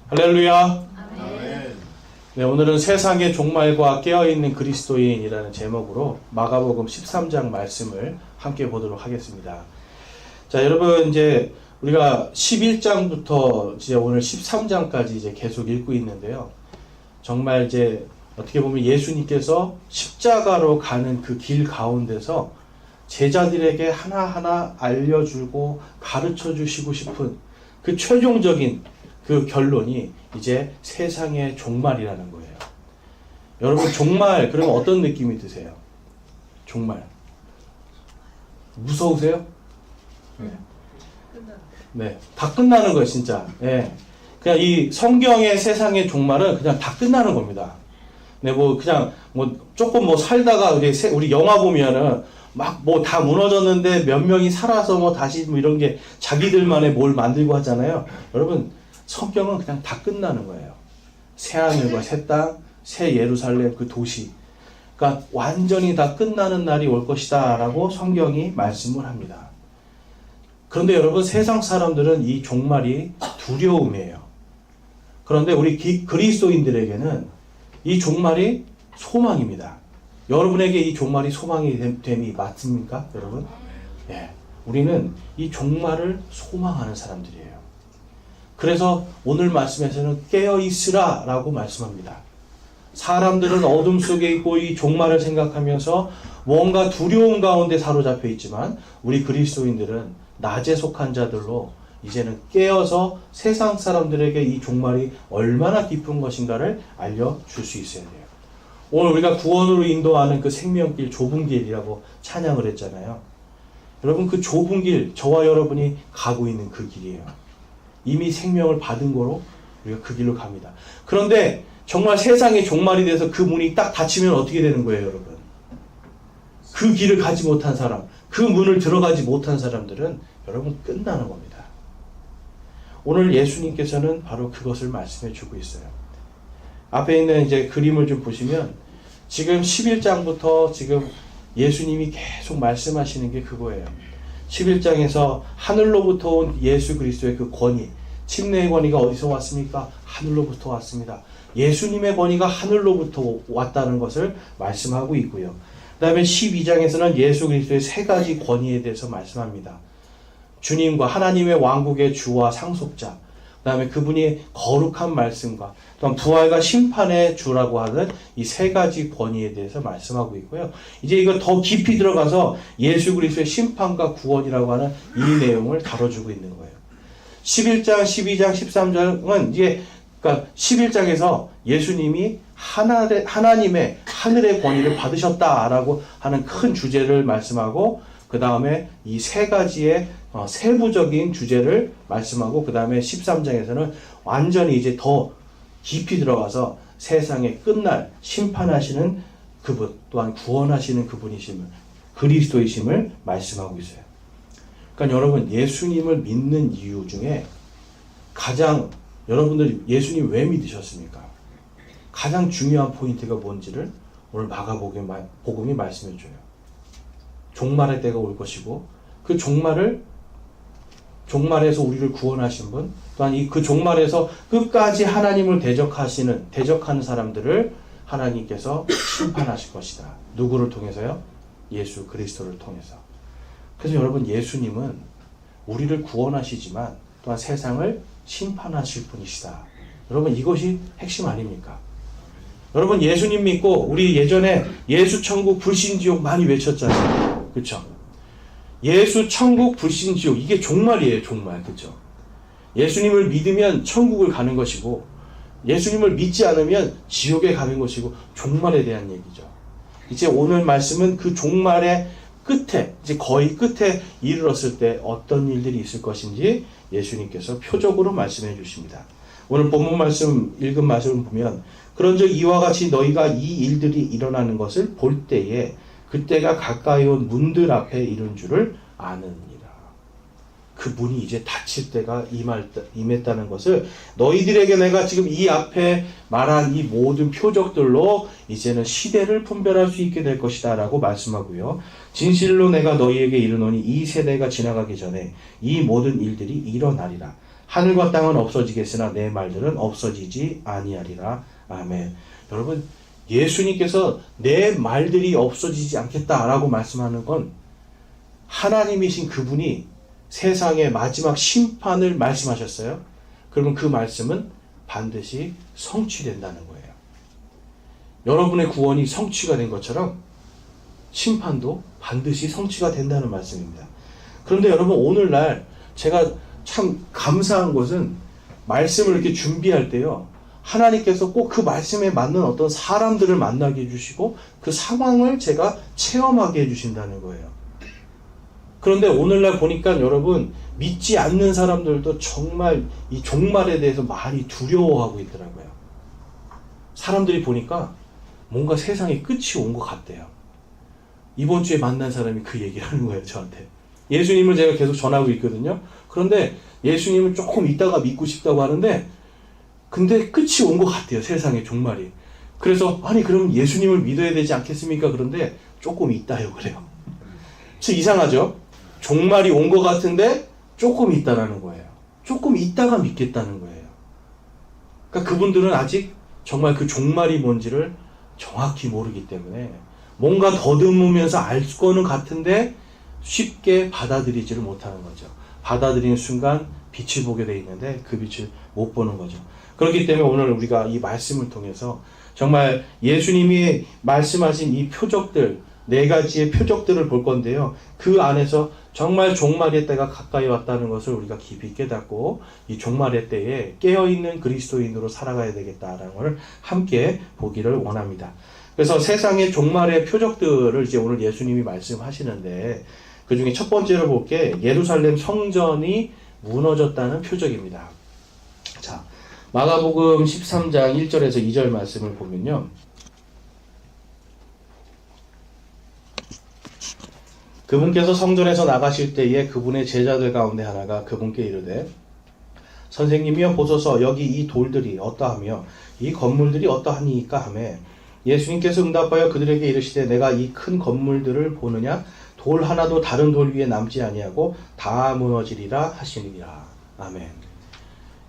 할렐루야. 아멘. 네, 오늘은 세상의 종말과 깨어있는 그리스도인이라는 제목으로 마가복음 13장 말씀을 함께 보도록 하겠습니다. 자, 여러분, 이제 우리가 11장부터 이제 오늘 13장까지 이제 계속 읽고 있는데요. 정말 이제 어떻게 보면 예수님께서 십자가로 가는 그 길 가운데서 제자들에게 하나하나 알려주고 가르쳐 주시고 싶은 그 최종적인 그 결론이 이제 세상의 종말이라는 거예요. 여러분, 종말 그러면 어떤 느낌이 드세요? 종말 무서우세요? 네, 다 끝나는 거예요, 진짜. 네. 그냥 이 성경의 세상의 종말은 그냥 다 끝나는 겁니다. 네, 뭐 그냥 뭐 조금 뭐 살다가 우리 영화 보면은 막 뭐 다 무너졌는데 몇 명이 살아서 뭐 다시 뭐 이런 게 자기들만의 뭘 만들고 하잖아요. 여러분, 성경은 그냥 다 끝나는 거예요. 새 하늘과 새 땅, 새 예루살렘 그 도시. 그러니까 완전히 다 끝나는 날이 올 것이다 라고 성경이 말씀을 합니다. 그런데 여러분, 세상 사람들은 이 종말이 두려움이에요. 그런데 우리 그리스도인들에게는 이 종말이 소망입니다. 여러분에게 이 종말이 소망이 됨이 맞습니까, 여러분? 예, 우리는 이 종말을 소망하는 사람들이에요. 그래서 오늘 말씀에서는 깨어있으라 라고 말씀합니다. 사람들은 어둠 속에 있고 이 종말을 생각하면서 뭔가 두려움 가운데 사로잡혀 있지만 우리 그리스도인들은 낮에 속한 자들로 이제는 깨어서 세상 사람들에게 이 종말이 얼마나 깊은 것인가를 알려줄 수 있어야 돼요. 오늘 우리가 구원으로 인도하는 그 생명길, 좁은 길이라고 찬양을 했잖아요. 여러분, 그 좁은 길, 저와 여러분이 가고 있는 그 길이에요. 이미 생명을 받은 거로 우리가 그 길로 갑니다. 그런데 정말 세상의 종말이 돼서 그 문이 딱 닫히면 어떻게 되는 거예요, 여러분? 그 길을 가지 못한 사람, 그 문을 들어가지 못한 사람들은 여러분 끝나는 겁니다. 오늘 예수님께서는 바로 그것을 말씀해 주고 있어요. 앞에 있는 이제 그림을 좀 보시면 지금 11장부터 지금 예수님이 계속 말씀하시는 게 그거예요. 11장에서 하늘로부터 온 예수 그리스도의 그 권위, 침례의 권위가 어디서 왔습니까? 하늘로부터 왔습니다. 예수님의 권위가 하늘로부터 왔다는 것을 말씀하고 있고요. 그 다음에 12장에서는 예수 그리스도의 세 가지 권위에 대해서 말씀합니다. 주님과 하나님의 왕국의 주와 상속자, 그 다음에 그분이 거룩한 말씀과 또한 부활과 심판의 주라고 하는 이 세 가지 권위에 대해서 말씀하고 있고요. 이제 이거 더 깊이 들어가서 예수 그리스도의 심판과 구원이라고 하는 이 내용을 다뤄주고 있는 거예요. 11장, 12장, 13장은 이제 그러니까 11장에서 예수님이 하나님의 하늘의 권위를 받으셨다라고 하는 큰 주제를 말씀하고 그 다음에 이 세 가지의 세부적인 주제를 말씀하고 그 다음에 13장에서는 완전히 이제 더 깊이 들어가서 세상의 끝날 심판하시는 그분 또한 구원하시는 그분이심을 그리스도이심을 말씀하고 있어요. 그러니까 여러분, 예수님을 믿는 이유 중에 가장 여러분들이 예수님 왜 믿으셨습니까? 가장 중요한 포인트가 뭔지를 오늘 마가복음이 말씀해 줘요. 종말의 때가 올 것이고 그 종말에서 우리를 구원하신 분, 또한 그 종말에서 끝까지 하나님을 대적하는 사람들을 하나님께서 심판하실 것이다. 누구를 통해서요? 예수 그리스도를 통해서. 그래서 여러분, 예수님은 우리를 구원하시지만 또한 세상을 심판하실 분이시다. 여러분, 이것이 핵심 아닙니까? 여러분, 예수님 믿고 우리 예전에 예수 천국 불신 지옥 많이 외쳤잖아요. 그렇죠? 예수 천국 불신 지옥, 이게 종말이에요. 종말. 그렇죠? 예수님을 믿으면 천국을 가는 것이고 예수님을 믿지 않으면 지옥에 가는 것이고 종말에 대한 얘기죠. 이제 오늘 말씀은 그 종말의 끝에, 이제 거의 끝에 이르렀을 때 어떤 일들이 있을 것인지 예수님께서 표적으로 말씀해 주십니다. 오늘 본문 말씀, 읽은 말씀을 보면 그런즉 이와 같이 너희가 이 일들이 일어나는 것을 볼 때에 그때가 가까이 온 문들 앞에 이른 줄을 아느니라. 그 문이 이제 닫힐 때가 임했다는 것을 너희들에게 내가 지금 이 앞에 말한 이 모든 표적들로 이제는 시대를 분별할 수 있게 될 것이다 라고 말씀하고요. 진실로 내가 너희에게 이르노니 이 세대가 지나가기 전에 이 모든 일들이 일어나리라. 하늘과 땅은 없어지겠으나 내 말들은 없어지지 아니하리라. 아멘. 여러분, 예수님께서 내 말들이 없어지지 않겠다라고 말씀하는 건 하나님이신 그분이 세상의 마지막 심판을 말씀하셨어요. 그러면 그 말씀은 반드시 성취된다는 거예요. 여러분의 구원이 성취가 된 것처럼 심판도 반드시 성취가 된다는 말씀입니다. 그런데 여러분, 오늘날 제가 참 감사한 것은 말씀을 이렇게 준비할 때요, 하나님께서 꼭 그 말씀에 맞는 어떤 사람들을 만나게 해주시고 그 상황을 제가 체험하게 해주신다는 거예요. 그런데 오늘날 보니까 여러분, 믿지 않는 사람들도 정말 이 종말에 대해서 많이 두려워하고 있더라고요. 사람들이 보니까 뭔가 세상에 끝이 온 것 같대요. 이번 주에 만난 사람이 그 얘기를 하는 거예요, 저한테. 예수님을 제가 계속 전하고 있거든요. 그런데 예수님을 조금 있다가 믿고 싶다고 하는데, 근데 끝이 온 것 같아요, 세상의 종말이. 그래서 아니 그럼 예수님을 믿어야 되지 않겠습니까? 그런데 조금 있다요 그래요. 참 이상하죠? 종말이 온 것 같은데 조금 있다라는 거예요. 조금 있다가 믿겠다는 거예요. 그러니까 그분들은 아직 정말 그 종말이 뭔지를 정확히 모르기 때문에 뭔가 더듬으면서 알 거는 같은데 쉽게 받아들이지를 못하는 거죠. 받아들이는 순간 빛을 보게 돼 있는데 그 빛을 못 보는 거죠. 그렇기 때문에 오늘 우리가 이 말씀을 통해서 정말 예수님이 말씀하신 이 표적들, 4가지의 표적들을 볼 건데요. 그 안에서 정말 종말의 때가 가까이 왔다는 것을 우리가 깊이 깨닫고 이 종말의 때에 깨어있는 그리스도인으로 살아가야 되겠다라는 것을 함께 보기를 원합니다. 그래서 세상의 종말의 표적들을 이제 오늘 예수님이 말씀하시는데, 그 중에 첫 번째로 볼 게 예루살렘 성전이 무너졌다는 표적입니다. 자, 마가복음 13장 1절에서 2절 말씀을 보면요. 그분께서 성전에서 나가실 때에 그분의 제자들 가운데 하나가 그분께 이르되, 선생님이여 보소서, 여기 이 돌들이 어떠하며 이 건물들이 어떠하니까 하매, 예수님께서 응답하여 그들에게 이르시되, 내가 이 큰 건물들을 보느냐? 돌 하나도 다른 돌 위에 남지 아니하고 다 무너지리라 하시니라. 아멘.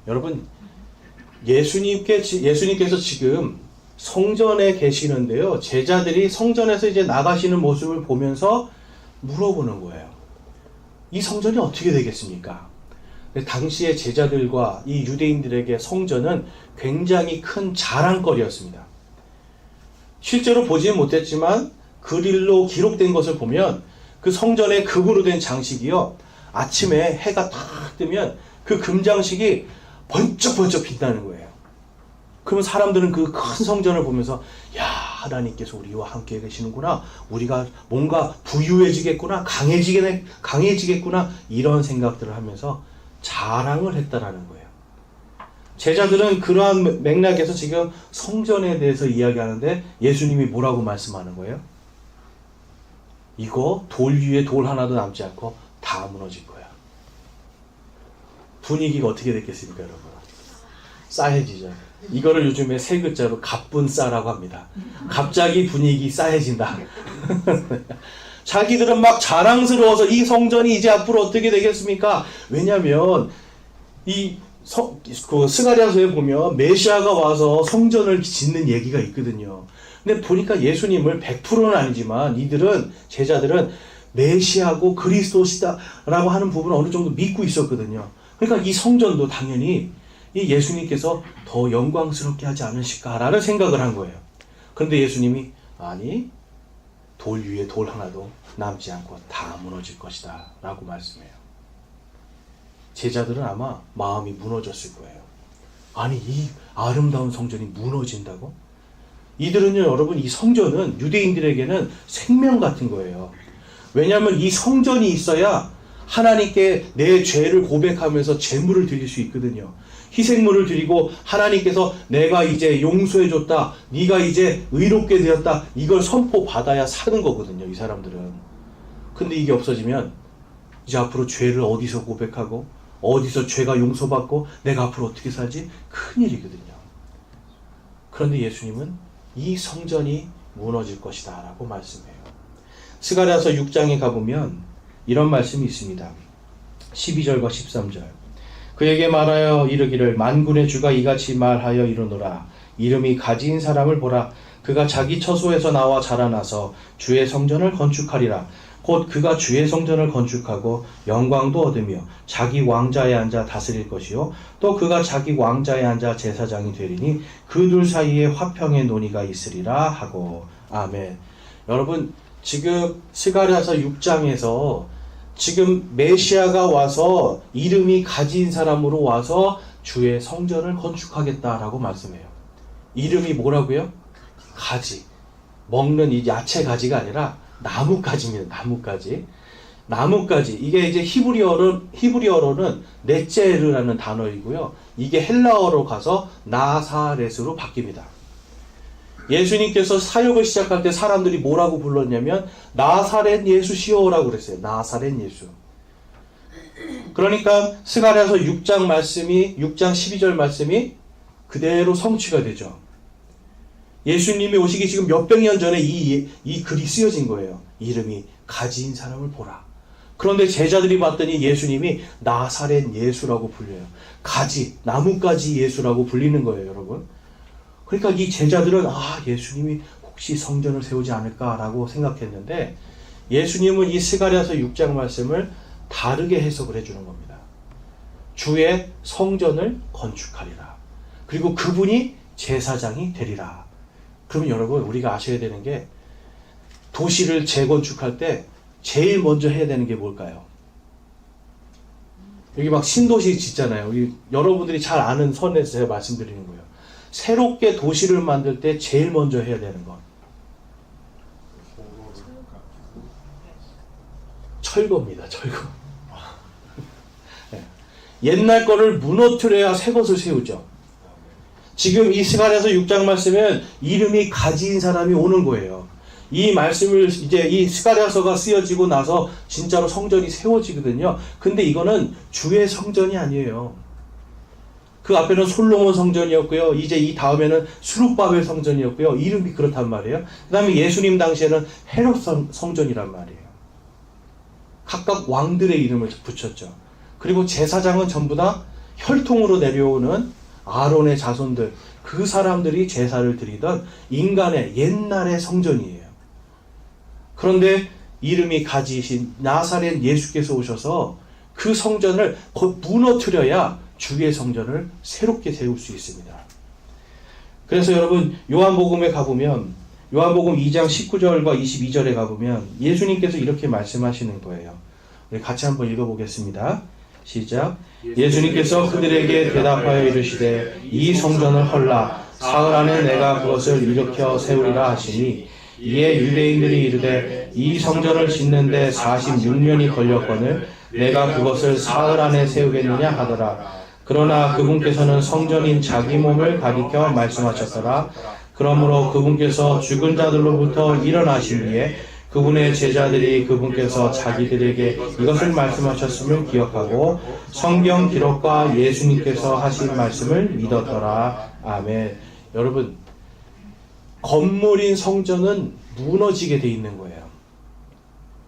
여러분, 예수님께서 지금 성전에 계시는데요, 제자들이 성전에서 이제 나가시는 모습을 보면서 물어보는 거예요. 이 성전이 어떻게 되겠습니까? 당시의 제자들과 이 유대인들에게 성전은 굉장히 큰 자랑거리였습니다. 실제로 보지는 못했지만 글로 기록된 것을 보면 그 성전에 금으로 된 장식이요, 아침에 해가 탁 뜨면 그 금장식이 번쩍번쩍 빛나는 거예요. 그러면 사람들은 그 큰 성전을 보면서, 야, 하나님께서 우리와 함께 계시는구나, 우리가 뭔가 부유해지겠구나, 강해지겠구나, 이런 생각들을 하면서 자랑을 했다라는 거예요. 제자들은 그러한 맥락에서 지금 성전에 대해서 이야기하는데 예수님이 뭐라고 말씀하는 거예요? 이거 돌 위에 돌 하나도 남지 않고 다 무너질 거야. 분위기가 어떻게 됐겠습니까, 여러분? 싸해지죠. 이거를 요즘에 세 글자로 갑분싸라고 합니다. 갑자기 분위기 싸해진다. 자기들은 막 자랑스러워서 이 성전이 이제 앞으로 어떻게 되겠습니까? 왜냐하면 그 스가랴서에 보면 메시아가 와서 성전을 짓는 얘기가 있거든요. 근데 보니까 예수님을 100%는 아니지만 제자들은 메시아고 그리스도시다라고 하는 부분을 어느 정도 믿고 있었거든요. 그러니까 이 성전도 당연히 이 예수님께서 더 영광스럽게 하지 않으실까라는 생각을 한 거예요. 그런데 예수님이 아니, 돌 위에 돌 하나도 남지 않고 다 무너질 것이다 라고 말씀해요. 제자들은 아마 마음이 무너졌을 거예요. 아니, 이 아름다운 성전이 무너진다고? 이들은요, 여러분, 이 성전은 유대인들에게는 생명 같은 거예요. 왜냐하면 이 성전이 있어야 하나님께 내 죄를 고백하면서 제물을 드릴 수 있거든요. 희생물을 드리고 하나님께서 내가 이제 용서해줬다, 네가 이제 의롭게 되었다, 이걸 선포받아야 사는 거거든요, 이 사람들은. 근데 이게 없어지면 이제 앞으로 죄를 어디서 고백하고 어디서 죄가 용서받고 내가 앞으로 어떻게 살지? 큰일이거든요. 그런데 예수님은 이 성전이 무너질 것이다 라고 말씀해요. 스가랴서 6장에 가보면 이런 말씀이 있습니다. 12절과 13절. 그에게 말하여 이르기를 만군의 주가 이같이 말하여 이르노라. 이름이 가진 사람을 보라. 그가 자기 처소에서 나와 자라나서 주의 성전을 건축하리라. 곧 그가 주의 성전을 건축하고 영광도 얻으며 자기 왕자에 앉아 다스릴 것이요 또 그가 자기 왕자에 앉아 제사장이 되리니 그 둘 사이에 화평의 논의가 있으리라 하고. 아멘. 여러분, 지금 스가랴서 6장에서 지금 메시아가 와서 이름이 가진 사람으로 와서 주의 성전을 건축하겠다라고 말씀해요. 이름이 뭐라고요? 가지. 먹는 이 야채 가지가 아니라 나뭇가지입니다. 나뭇가지. 나뭇가지. 이게 이제 히브리어로는 네체르라는 단어이고요. 이게 헬라어로 가서 나사렛으로 바뀝니다. 예수님께서 사역을 시작할 때 사람들이 뭐라고 불렀냐면 나사렛 예수시오라고 그랬어요. 나사렛 예수. 그러니까 스가랴서 6장 12절 말씀이 그대로 성취가 되죠. 예수님이 오시기 지금 몇백 년 전에 이 글이 쓰여진 거예요. 이름이 가진 사람을 보라. 그런데 제자들이 봤더니 예수님이 나사렛 예수라고 불려요. 가지, 나뭇가지 예수라고 불리는 거예요, 여러분. 그러니까 이 제자들은 예수님이 혹시 성전을 세우지 않을까라고 생각했는데 예수님은 이 스가랴서 6장 말씀을 다르게 해석을 해주는 겁니다. 주의 성전을 건축하리라. 그리고 그분이 제사장이 되리라. 그러면 여러분, 우리가 아셔야 되는 게 도시를 재건축할 때 제일 먼저 해야 되는 게 뭘까요? 여기 막 신도시 짓잖아요. 여러분들이 잘 아는 선에서 제가 말씀드리는 거예요. 새롭게 도시를 만들 때 제일 먼저 해야 되는 건 철거입니다. 철거. 네. 옛날 거를 무너뜨려야 새 것을 세우죠. 지금 이 스가랴서 6장 말씀은 이름이 가진 사람이 오는 거예요. 이 말씀을 이제 이 스가랴서가 쓰여지고 나서 진짜로 성전이 세워지거든요. 근데 이거는 주의 성전이 아니에요. 그 앞에는 솔로몬 성전이었고요. 이제 이 다음에는 스룹바벨 성전이었고요. 이름이 그렇단 말이에요. 그 다음에 예수님 당시에는 헤롯 성전이란 말이에요. 각각 왕들의 이름을 붙였죠. 그리고 제사장은 전부 다 혈통으로 내려오는 아론의 자손들, 그 사람들이 제사를 드리던 인간의 옛날의 성전이에요. 그런데 이름이 가지신 나사렛 예수께서 오셔서 그 성전을 무너뜨려야 주의 성전을 새롭게 세울 수 있습니다. 그래서 여러분, 요한복음에 가보면 요한복음 2장 19절과 22절에 가보면 예수님께서 이렇게 말씀하시는 거예요. 우리 같이 한번 읽어보겠습니다. 시작. 예수님께서 그들에게 대답하여 이르시되 이 성전을 헐라 사흘 안에 내가 그것을 일으켜 세우리라 하시니 이에 유대인들이 이르되 이 성전을 짓는데 46년이 걸렸거늘 내가 그것을 사흘 안에 세우겠느냐 하더라. 그러나 그분께서는 성전인 자기 몸을 가리켜 말씀하셨더라. 그러므로 그분께서 죽은 자들로부터 일어나신 후에 그분의 제자들이 그분께서 자기들에게 이것을 말씀하셨음을 기억하고 성경 기록과 예수님께서 하신 말씀을 믿었더라. 아멘. 여러분, 건물인 성전은 무너지게 돼 있는 거예요.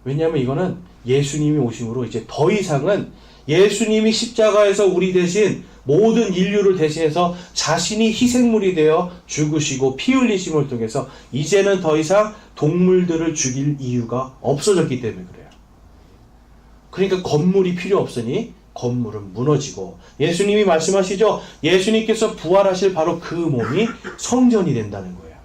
왜냐하면 이거는 예수님이 오심으로 이제 더 이상은 예수님이 십자가에서 우리 대신 모든 인류를 대신해서 자신이 희생물이 되어 죽으시고 피 흘리심을 통해서 이제는 더 이상 동물들을 죽일 이유가 없어졌기 때문에 그래요. 그러니까 건물이 필요 없으니 건물은 무너지고 예수님이 말씀하시죠. 예수님께서 부활하실 바로 그 몸이 성전이 된다는 거예요.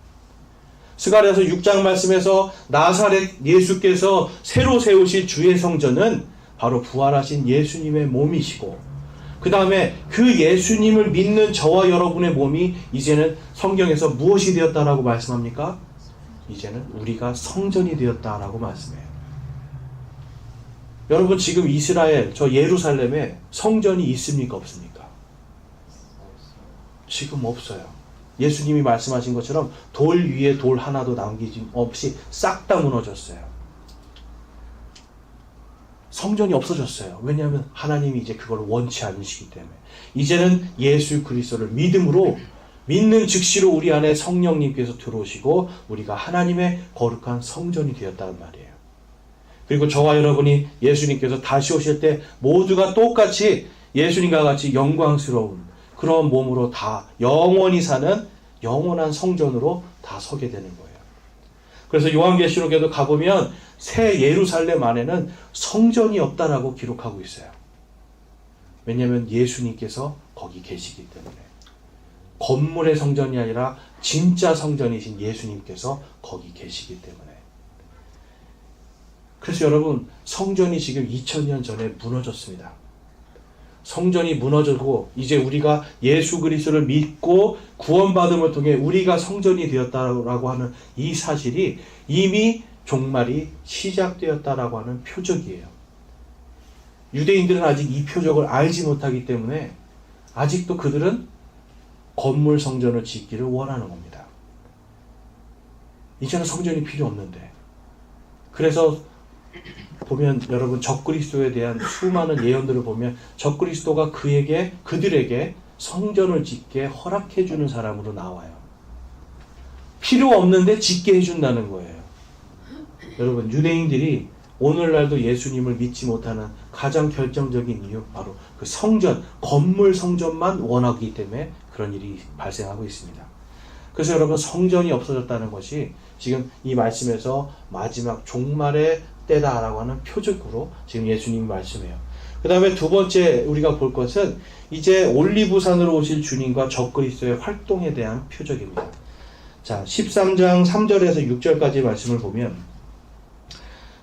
스가랴서 6장 말씀에서 나사렛 예수께서 새로 세우실 주의 성전은 바로 부활하신 예수님의 몸이시고 그 다음에 그 예수님을 믿는 저와 여러분의 몸이 이제는 성경에서 무엇이 되었다라고 말씀합니까? 이제는 우리가 성전이 되었다라고 말씀해요. 여러분, 지금 이스라엘, 저 예루살렘에 성전이 있습니까? 없습니까? 지금 없어요. 예수님이 말씀하신 것처럼 돌 위에 돌 하나도 남기지 없이 싹 다 무너졌어요. 성전이 없어졌어요. 왜냐하면 하나님이 이제 그걸 원치 않으시기 때문에. 이제는 예수 그리스도를 믿음으로 믿는 즉시로 우리 안에 성령님께서 들어오시고 우리가 하나님의 거룩한 성전이 되었다는 말이에요. 그리고 저와 여러분이 예수님께서 다시 오실 때 모두가 똑같이 예수님과 같이 영광스러운 그런 몸으로 다 영원히 사는 영원한 성전으로 다 서게 되는 거예요. 그래서 요한계시록에도 가보면 새 예루살렘 안에는 성전이 없다라고 기록하고 있어요. 왜냐하면 예수님께서 거기 계시기 때문에. 건물의 성전이 아니라 진짜 성전이신 예수님께서 거기 계시기 때문에. 그래서 여러분, 성전이 지금 2000년 전에 무너졌습니다. 성전이 무너지고 이제 우리가 예수 그리스도를 믿고 구원받음을 통해 우리가 성전이 되었다라고 하는 이 사실이 이미 종말이 시작되었다라고 하는 표적이에요. 유대인들은 아직 이 표적을 알지 못하기 때문에 아직도 그들은 건물 성전을 짓기를 원하는 겁니다. 이제는 성전이 필요 없는데. 그래서 보면 여러분, 적그리스도에 대한 수많은 예언들을 보면 적그리스도가 그들에게 성전을 짓게 허락해 주는 사람으로 나와요. 필요 없는데 짓게 해준다는 거예요. 여러분, 유대인들이 오늘날도 예수님을 믿지 못하는 가장 결정적인 이유, 바로 그 성전, 건물 성전만 원하기 때문에 그런 일이 발생하고 있습니다. 그래서 여러분, 성전이 없어졌다는 것이 지금 이 말씀에서 마지막 종말의 때다라고 하는 표적으로 지금 예수님이 말씀해요. 그 다음에 두 번째 우리가 볼 것은 이제 올리브산으로 오실 주님과 적그리스도의 활동에 대한 표적입니다. 자, 13장 3절에서 6절까지 말씀을 보면,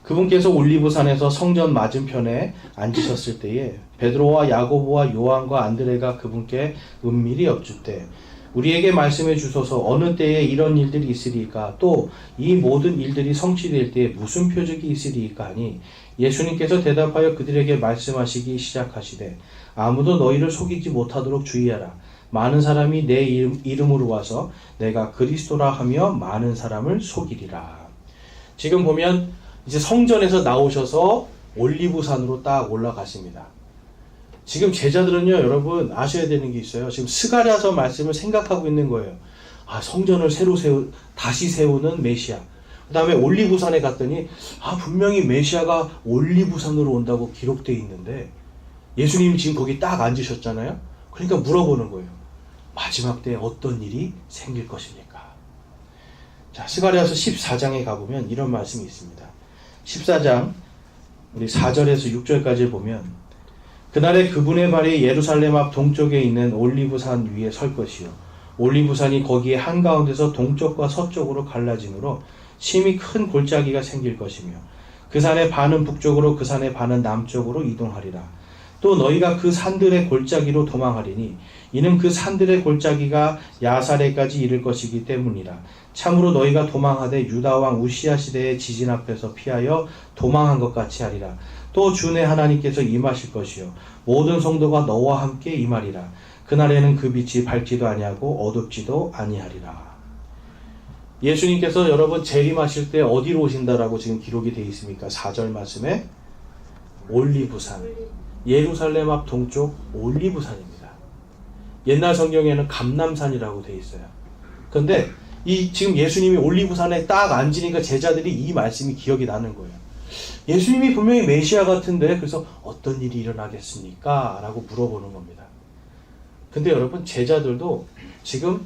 그분께서 올리브산에서 성전 맞은편에 앉으셨을 때에 베드로와 야고보와 요한과 안드레가 그분께 은밀히 여쭙되, 우리에게 말씀해 주소서, 어느 때에 이런 일들이 있으리이까? 또 이 모든 일들이 성취될 때에 무슨 표적이 있으리이까? 하니 예수님께서 대답하여 그들에게 말씀하시기 시작하시되, 아무도 너희를 속이지 못하도록 주의하라. 많은 사람이 내 이름으로 와서 내가 그리스도라 하며 많은 사람을 속이리라. 지금 보면 이제 성전에서 나오셔서 올리브산으로 딱 올라가십니다. 지금 제자들은요, 여러분 아셔야 되는 게 있어요. 지금 스가랴서 말씀을 생각하고 있는 거예요. 아, 성전을 다시 세우는 메시아. 그 다음에 올리브산에 갔더니 분명히 메시아가 올리브산으로 온다고 기록되어 있는데 예수님이 지금 거기 딱 앉으셨잖아요. 그러니까 물어보는 거예요. 마지막 때에 어떤 일이 생길 것입니까? 자, 스가랴서 14장에 가보면 이런 말씀이 있습니다. 14장 우리 4절에서 6절까지 보면, 그날에 그분의 발이 예루살렘 앞 동쪽에 있는 올리브산 위에 설 것이요, 올리브산이 거기에 한가운데서 동쪽과 서쪽으로 갈라지므로 심히 큰 골짜기가 생길 것이며, 그 산의 반은 북쪽으로 그 산의 반은 남쪽으로 이동하리라. 또 너희가 그 산들의 골짜기로 도망하리니 이는 그 산들의 골짜기가 야사레까지 이를 것이기 때문이라. 참으로 너희가 도망하되 유다왕 우시야 시대의 지진 앞에서 피하여 도망한 것 같이 하리라. 또 주내 하나님께서 임하실 것이요, 모든 성도가 너와 함께 임하리라. 그날에는 그 빛이 밝지도 아니하고 어둡지도 아니하리라. 예수님께서 여러분 재림하실 때 어디로 오신다라고 지금 기록이 되어 있습니까? 4절 말씀에 올리브산, 예루살렘 앞 동쪽 올리브산입니다. 옛날 성경에는 감람산이라고 되어 있어요. 그런데 지금 예수님이 올리브산에 딱 앉으니까 제자들이 이 말씀이 기억이 나는 거예요. 예수님이 분명히 메시아 같은데 그래서 어떤 일이 일어나겠습니까? 라고 물어보는 겁니다. 근데 여러분, 제자들도 지금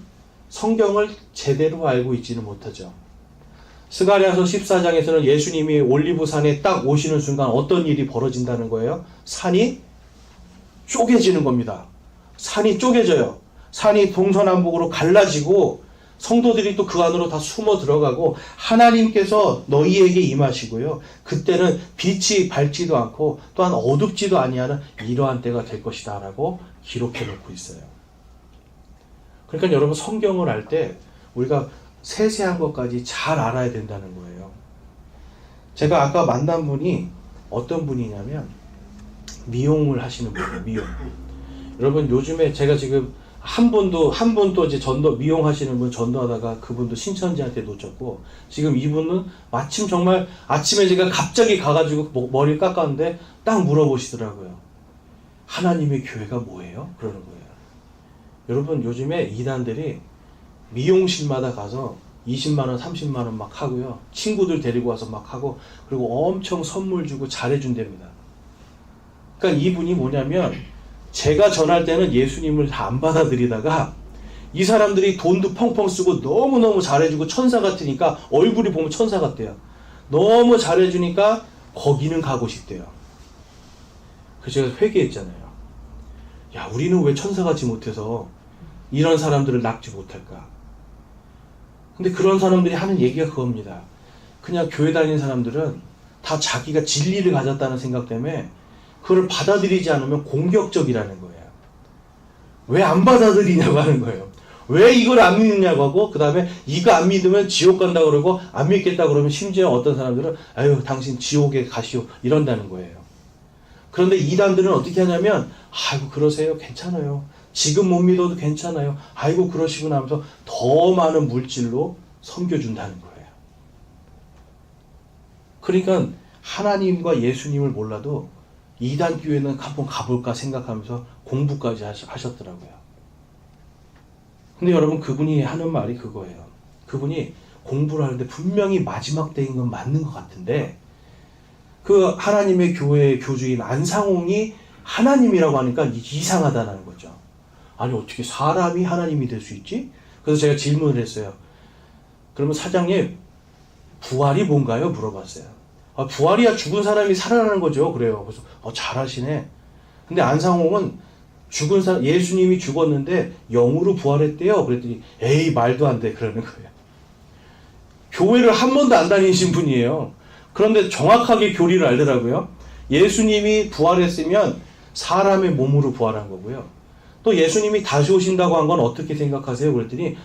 성경을 제대로 알고 있지는 못하죠. 스가랴서 14장에서는 예수님이 올리브산에 딱 오시는 순간 어떤 일이 벌어진다는 거예요? 산이 쪼개지는 겁니다. 산이 쪼개져요. 산이 동서남북으로 갈라지고 성도들이 또 그 안으로 다 숨어 들어가고 하나님께서 너희에게 임하시고요, 그때는 빛이 밝지도 않고 또한 어둡지도 아니하는 이러한 때가 될 것이다 라고 기록해 놓고 있어요. 그러니까 여러분, 성경을 알 때 우리가 세세한 것까지 잘 알아야 된다는 거예요. 제가 아까 만난 분이 어떤 분이냐면 미용을 하시는 분이에요. 미용. 여러분, 요즘에 제가 지금 한 분도 이제 미용하시는 분 전도하다가 그분도 신천지한테 놓쳤고, 지금 이분은 마침 정말 아침에 제가 갑자기 가가지고 머리를 깎았는데 딱 물어보시더라고요. 하나님의 교회가 뭐예요? 그러는 거예요. 여러분, 요즘에 이단들이 미용실마다 가서 20만원, 30만원 막 하고요, 친구들 데리고 와서 막 하고, 그리고 엄청 선물 주고 잘해준답니다. 그러니까 이분이 뭐냐면 제가 전할 때는 예수님을 다 안 받아들이다가 이 사람들이 돈도 펑펑 쓰고 너무너무 잘해주고 천사 같으니까 얼굴이 보면 천사 같대요. 너무 잘해주니까 거기는 가고 싶대요. 그래서 제가 회개했잖아요. 야, 우리는 왜 천사같이 못해서 이런 사람들을 낚지 못할까? 근데 그런 사람들이 하는 얘기가 그겁니다. 그냥 교회 다니는 사람들은 다 자기가 진리를 가졌다는 생각 때문에 그걸 받아들이지 않으면 공격적이라는 거예요. 왜 안 받아들이냐고 하는 거예요. 왜 이걸 안 믿느냐고 하고, 그 다음에 이거 안 믿으면 지옥 간다고 그러고, 안 믿겠다 그러면 심지어 어떤 사람들은 아유, 당신 지옥에 가시오, 이런다는 거예요. 그런데 이단들은 어떻게 하냐면, 아이고, 그러세요. 괜찮아요. 지금 못 믿어도 괜찮아요. 아이고, 그러시구나 하면서 더 많은 물질로 섬겨준다는 거예요. 그러니까 하나님과 예수님을 몰라도 이단 교회는 한번 가볼까 생각하면서 공부까지 하셨더라고요. 근데 여러분, 그분이 하는 말이 그거예요. 그분이 공부를 하는데 분명히 마지막 때인 건 맞는 것 같은데, 그 하나님의 교회의 교주인 안상홍이 하나님이라고 하니까 이상하다는 거죠. 아니, 어떻게 사람이 하나님이 될 수 있지? 그래서 제가 질문을 했어요. 그러면 사장님, 부활이 뭔가요? 물어봤어요. 아, 부활이야 죽은 사람이 살아나는 거죠. 그래요. 그래서 잘하시네. 근데 안상홍은 죽은 사람, 예수님이 죽었는데 영으로 부활했대요. 그랬더니 에이, 말도 안 돼. 그러는 거예요. 교회를 한 번도 안 다니신 분이에요. 그런데 정확하게 교리를 알더라고요. 예수님이 부활했으면 사람의 몸으로 부활한 거고요. 또 예수님이 다시 오신다고 한 건 어떻게 생각하세요? 그랬더니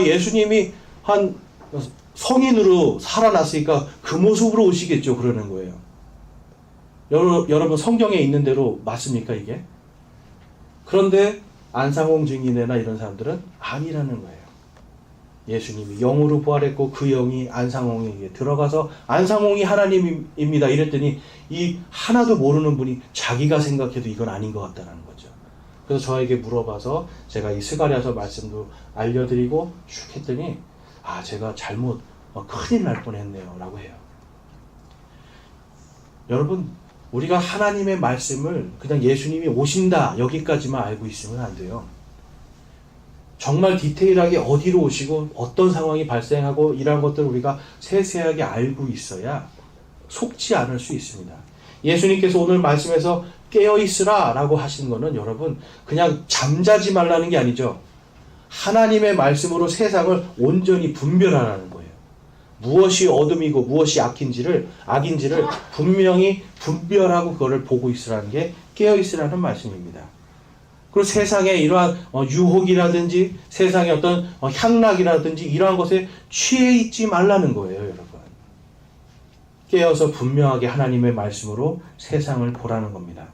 예수님이 한 성인으로 살아났으니까 그 모습으로 오시겠죠. 그러는 거예요. 여러분, 성경에 있는 대로 맞습니까, 이게? 그런데 안상홍 증인회나 이런 사람들은 아니라는 거예요. 예수님이 영으로 부활했고 그 영이 안상홍에게 들어가서 안상홍이 하나님입니다 이랬더니 이 하나도 모르는 분이 자기가 생각해도 이건 아닌 것 같다는 거죠. 그래서 저에게 물어봐서 제가 이 스가랴서 말씀도 알려드리고 쭉 했더니 제가 잘못 큰일 날 뻔했네요 라고 해요. 여러분, 우리가 하나님의 말씀을 그냥 예수님이 오신다 여기까지만 알고 있으면 안 돼요. 정말 디테일하게 어디로 오시고 어떤 상황이 발생하고 이런 것들을 우리가 세세하게 알고 있어야 속지 않을 수 있습니다. 예수님께서 오늘 말씀에서 깨어있으라 라고 하신 거는 여러분 그냥 잠자지 말라는 게 아니죠. 하나님의 말씀으로 세상을 온전히 분별하라는 거예요. 무엇이 어둠이고 무엇이 악인지를 분명히 분별하고 그거를 보고 있으라는 게 깨어있으라는 말씀입니다. 그리고 세상에 이러한 유혹이라든지 세상의 어떤 향락이라든지 이러한 것에 취해 있지 말라는 거예요, 여러분. 깨어서 분명하게 하나님의 말씀으로 세상을 보라는 겁니다.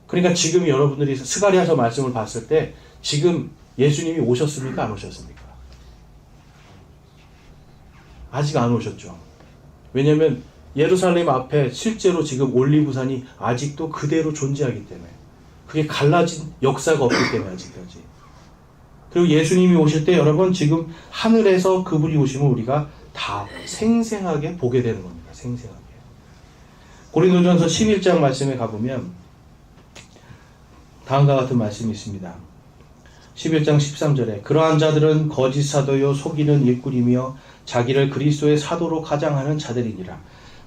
그러니까 지금 여러분들이 스가랴서 말씀을 봤을 때 지금 예수님이 오셨습니까? 안 오셨습니까? 아직 안 오셨죠. 왜냐하면 예루살렘 앞에 실제로 지금 올리브산이 아직도 그대로 존재하기 때문에 그게 갈라진 역사가 없기 때문에 아직까지. 그리고 예수님이 오실 때 여러분 지금 하늘에서 그분이 오시면 우리가 다 생생하게 보게 되는 겁니다. 생생하게. 고린도전서 11장 말씀에 가보면 다음과 같은 말씀이 있습니다. 11장 13절에 그러한 자들은 거짓 사도요 속이는 일꾼이며 자기를 그리스도의 사도로 가장하는 자들이니라.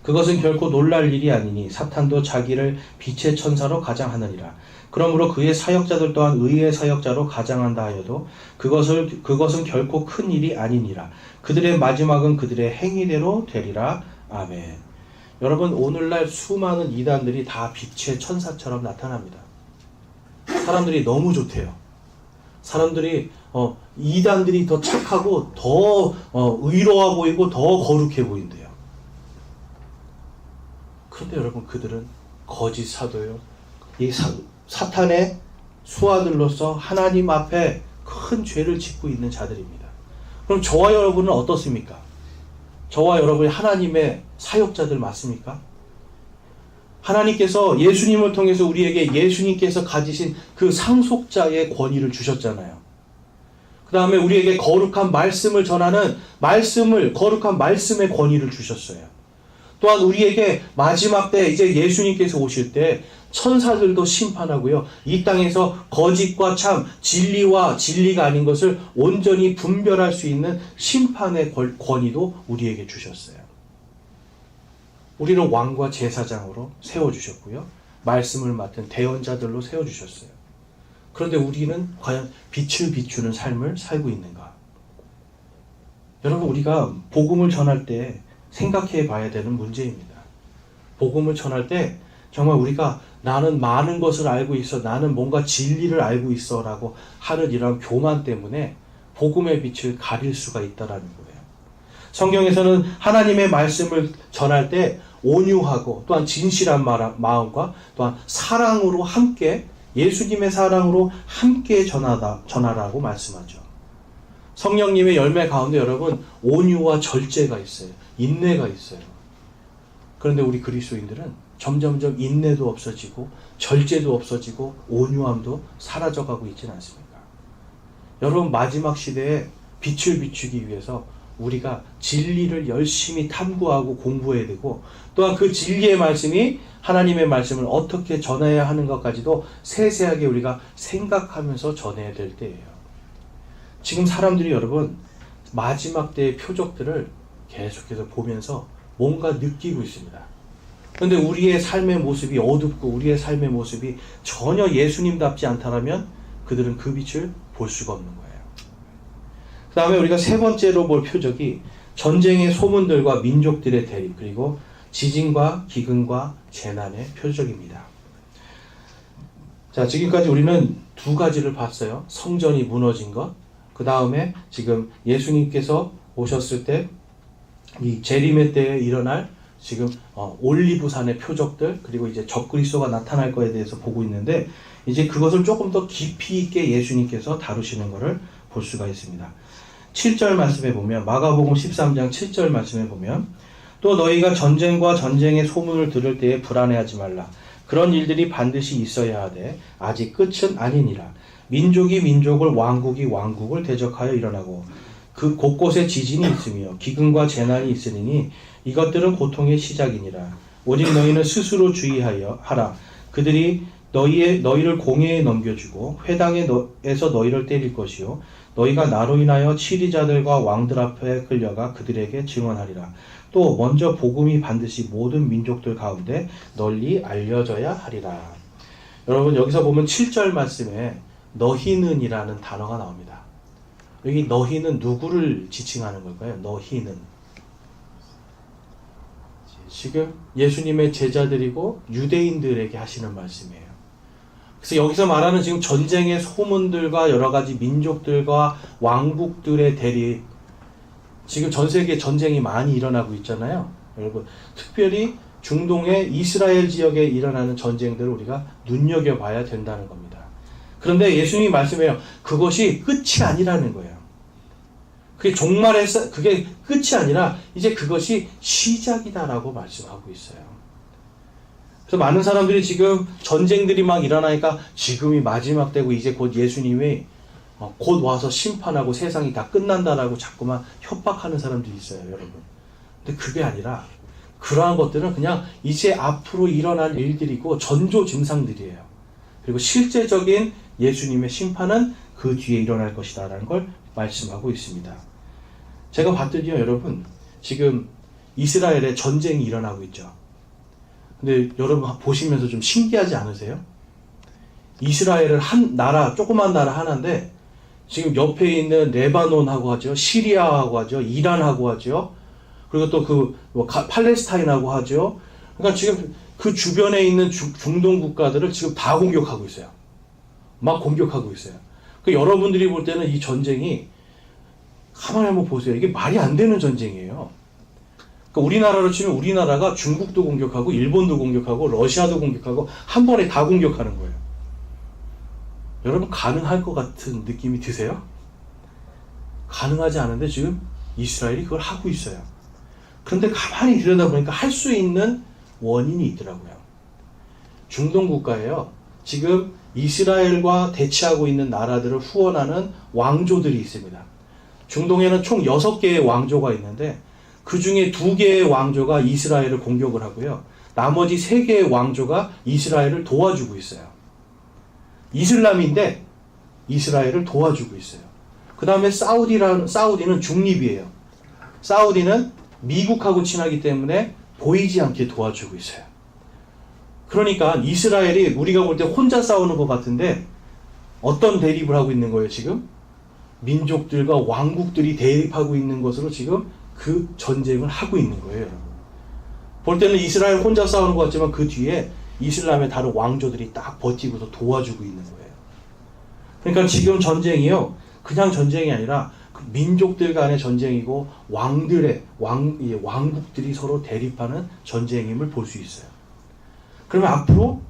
그것은 결코 놀랄 일이 아니니 사탄도 자기를 빛의 천사로 가장하느니라. 그러므로 그의 사역자들 또한 의의 사역자로 가장한다 하여도 그것은 결코 큰 일이 아니니라. 그들의 마지막은 그들의 행위대로 되리라. 아멘. 여러분, 오늘날 수많은 이단들이 다 빛의 천사처럼 나타납니다. 사람들이 너무 좋대요. 사람들이 이단들이 더 착하고 더 의로워 보이고 더 거룩해 보인대요. 그런데 여러분, 그들은 거짓 사도요. 이 사탄의 수하들로서 하나님 앞에 큰 죄를 짓고 있는 자들입니다. 그럼 저와 여러분은 어떻습니까? 저와 여러분이 하나님의 사역자들 맞습니까? 하나님께서 예수님을 통해서 우리에게 예수님께서 가지신 그 상속자의 권위를 주셨잖아요. 그 다음에 우리에게 거룩한 말씀을 전하는 거룩한 말씀의 권위를 주셨어요. 또한 우리에게 마지막 때 이제 예수님께서 오실 때 천사들도 심판하고요. 이 땅에서 거짓과 참, 진리와 진리가 아닌 것을 온전히 분별할 수 있는 심판의 권위도 우리에게 주셨어요. 우리는 왕과 제사장으로 세워주셨고요. 말씀을 맡은 대언자들로 세워주셨어요. 그런데 우리는 과연 빛을 비추는 삶을 살고 있는가? 여러분, 우리가 복음을 전할 때 생각해 봐야 되는 문제입니다. 복음을 전할 때 정말 우리가 나는 많은 것을 알고 있어, 나는 뭔가 진리를 알고 있어 라고 하는 이런 교만 때문에 복음의 빛을 가릴 수가 있다는 거예요. 성경에서는 하나님의 말씀을 전할 때 온유하고 또한 진실한 마음과 또한 사랑으로 함께, 예수님의 사랑으로 함께 전하라고 말씀하죠. 성령님의 열매 가운데 여러분, 온유와 절제가 있어요. 인내가 있어요. 그런데 우리 그리스도인들은 점점점 인내도 없어지고 절제도 없어지고 온유함도 사라져가고 있지는 않습니까? 여러분, 마지막 시대에 빛을 비추기 위해서 우리가 진리를 열심히 탐구하고 공부해야 되고, 또한 그 진리의 말씀이 하나님의 말씀을 어떻게 전해야 하는 것까지도 세세하게 우리가 생각하면서 전해야 될 때예요. 지금 사람들이 여러분 마지막 때의 표적들을 계속해서 보면서 뭔가 느끼고 있습니다. 그런데 우리의 삶의 모습이 어둡고 우리의 삶의 모습이 전혀 예수님답지 않다면 그들은 그 빛을 볼 수가 없는 거예요. 그 다음에 우리가 세 번째로 볼 표적이 전쟁의 소문들과 민족들의 대립, 그리고 지진과 기근과 재난의 표적입니다. 자, 지금까지 우리는 두 가지를 봤어요. 성전이 무너진 것, 그 다음에 지금 예수님께서 오셨을 때 이 재림의 때에 일어날 지금 올리브산의 표적들, 그리고 이제 적그리스도가 나타날 거에 대해서 보고 있는데, 이제 그것을 조금 더 깊이 있게 예수님께서 다루시는 것을 볼 수가 있습니다. 7절 말씀에 보면, 마가복음 13장 7절 말씀에 보면, 또 너희가 전쟁과 전쟁의 소문을 들을 때에 불안해하지 말라. 그런 일들이 반드시 있어야 하되 아직 끝은 아니니라. 민족이 민족을, 왕국이 왕국을 대적하여 일어나고 그 곳곳에 지진이 있으며 기근과 재난이 있으니 이것들은 고통의 시작이니라. 오직 너희는 스스로 주의하여 하라. 그들이 너희를 공회에 넘겨주고 회당에서 너희를 때릴 것이요 너희가 나로 인하여 치리자들과 왕들 앞에 끌려가 그들에게 증언하리라. 또 먼저 복음이 반드시 모든 민족들 가운데 널리 알려져야 하리라. 여러분, 여기서 보면 7절 말씀에 너희는 이라는 단어가 나옵니다. 여기 너희는 누구를 지칭하는 걸까요? 너희는 지금 예수님의 제자들이고 유대인들에게 하시는 말씀이에요. 그래서 여기서 말하는 지금 전쟁의 소문들과 여러 가지 민족들과 왕국들의 대립, 지금 전 세계에 전쟁이 많이 일어나고 있잖아요. 여러분, 특별히 중동의 이스라엘 지역에 일어나는 전쟁들을 우리가 눈여겨봐야 된다는 겁니다. 그런데 예수님이 말씀해요. 그것이 끝이 아니라는 거예요. 그게 끝이 아니라 이제 그것이 시작이다라고 말씀하고 있어요. 그래서 많은 사람들이 지금 전쟁들이 막 일어나니까 지금이 마지막 때고 이제 곧 예수님이 곧 와서 심판하고 세상이 다 끝난다라고 자꾸만 협박하는 사람들이 있어요, 여러분. 근데 그게 아니라 그러한 것들은 그냥 이제 앞으로 일어날 일들이고 전조 증상들이에요. 그리고 실제적인 예수님의 심판은 그 뒤에 일어날 것이다 라는 걸 말씀하고 있습니다. 제가 봤더니요, 여러분, 지금 이스라엘에 전쟁이 일어나고 있죠. 근데 여러분 보시면서 좀 신기하지 않으세요? 이스라엘은 한 나라, 조그만 나라 하나인데 지금 옆에 있는 레바논하고 하죠, 시리아하고 하죠, 이란하고 하죠, 그리고 또 팔레스타인하고 하죠. 그러니까 지금 그 주변에 있는 중동 국가들을 지금 다 공격하고 있어요. 막 공격하고 있어요. 여러분들이 볼 때는 이 전쟁이, 가만히 한번 보세요. 이게 말이 안 되는 전쟁이에요. 그러니까 우리나라로 치면 우리나라가 중국도 공격하고 일본도 공격하고 러시아도 공격하고 한 번에 다 공격하는 거예요. 여러분, 가능할 것 같은 느낌이 드세요? 가능하지 않은데 지금 이스라엘이 그걸 하고 있어요. 그런데 가만히 들여다보니까 할 수 있는 원인이 있더라고요. 중동 국가에요, 지금 이스라엘과 대치하고 있는 나라들을 후원하는 왕조들이 있습니다. 중동에는 총 6개의 왕조가 있는데 그 중에 2개의 왕조가 이스라엘을 공격을 하고요. 나머지 3개의 왕조가 이스라엘을 도와주고 있어요. 이슬람인데 이스라엘을 도와주고 있어요. 그 다음에 사우디는 중립이에요. 사우디는 미국하고 친하기 때문에 보이지 않게 도와주고 있어요. 그러니까 이스라엘이 우리가 볼 때 혼자 싸우는 것 같은데 어떤 대립을 하고 있는 거예요, 지금? 민족들과 왕국들이 대립하고 있는 것으로 지금 그 전쟁을 하고 있는 거예요, 여러분. 볼 때는 이스라엘 혼자 싸우는 것 같지만 그 뒤에 이슬람의 다른 왕조들이 딱 버티고서 도와주고 있는 거예요. 그러니까 지금 전쟁이요, 그냥 전쟁이 아니라 그 민족들 간의 전쟁이고 왕국들이 서로 대립하는 전쟁임을 볼 수 있어요. 그러면 앞으로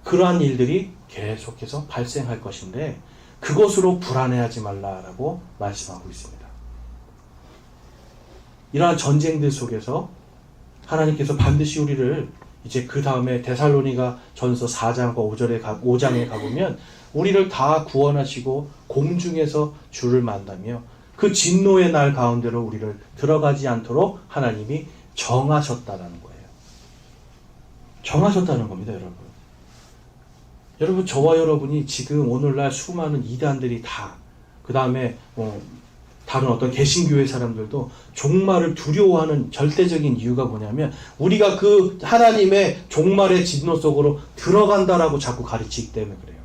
그러한 일들이 계속해서 발생할 것인데 그것으로 불안해하지 말라라고 말씀하고 있습니다. 이러한 전쟁들 속에서 하나님께서 반드시 우리를 이제 그 다음에 데살로니가 전서 4장과 5장에 가보면 우리를 다 구원하시고 공중에서 주를 만나며 그 진노의 날 가운데로 우리를 들어가지 않도록 하나님이 정하셨다라는 거예요. 정하셨다는 겁니다, 여러분. 여러분, 저와 여러분이 지금 오늘날 수많은 이단들이 다, 그 다음에 다른 어떤 개신교회 사람들도 종말을 두려워하는 절대적인 이유가 뭐냐면 우리가 그 하나님의 종말의 진노 속으로 들어간다라고 자꾸 가르치기 때문에 그래요.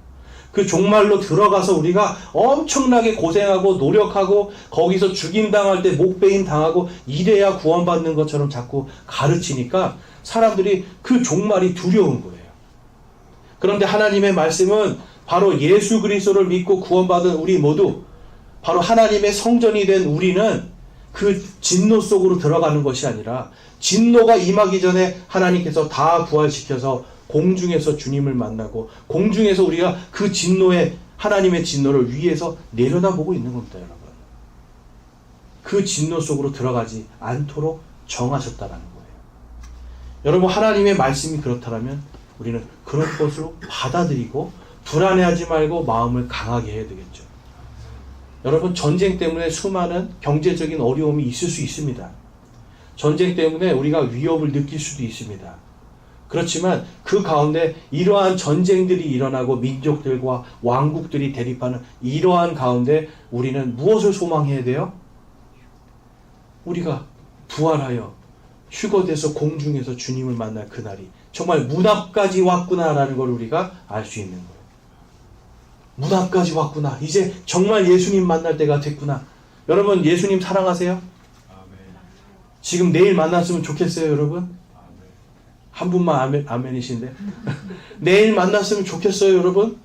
그 종말로 들어가서 우리가 엄청나게 고생하고 노력하고 거기서 죽임당할 때 목베임 당하고 이래야 구원받는 것처럼 자꾸 가르치니까 사람들이 그 종말이 두려운 거예요. 그런데 하나님의 말씀은 바로 예수 그리스도를 믿고 구원받은 우리 모두, 바로 하나님의 성전이 된 우리는 그 진노 속으로 들어가는 것이 아니라 진노가 임하기 전에 하나님께서 다 부활시켜서 공중에서 주님을 만나고 공중에서 우리가 그 진노의 하나님의 진노를 위에서 내려다보고 있는 겁니다, 여러분. 그 진노 속으로 들어가지 않도록 정하셨다라는 거예요. 여러분, 하나님의 말씀이 그렇다면 우리는 그런 것으로 받아들이고 불안해하지 말고 마음을 강하게 해야 되겠죠. 여러분, 전쟁 때문에 수많은 경제적인 어려움이 있을 수 있습니다. 전쟁 때문에 우리가 위협을 느낄 수도 있습니다. 그렇지만 그 가운데 이러한 전쟁들이 일어나고 민족들과 왕국들이 대립하는 이러한 가운데 우리는 무엇을 소망해야 돼요? 우리가 부활하여 휴거돼서 공중에서 주님을 만날 그날이 정말 문 앞까지 왔구나라는 걸 우리가 알 수 있는 거예요. 문 앞까지 왔구나. 이제 정말 예수님 만날 때가 됐구나. 여러분, 예수님 사랑하세요? 아멘. 지금 내일 만났으면 좋겠어요, 여러분? 한 분만 아멘이신데. 내일 만났으면 좋겠어요, 여러분?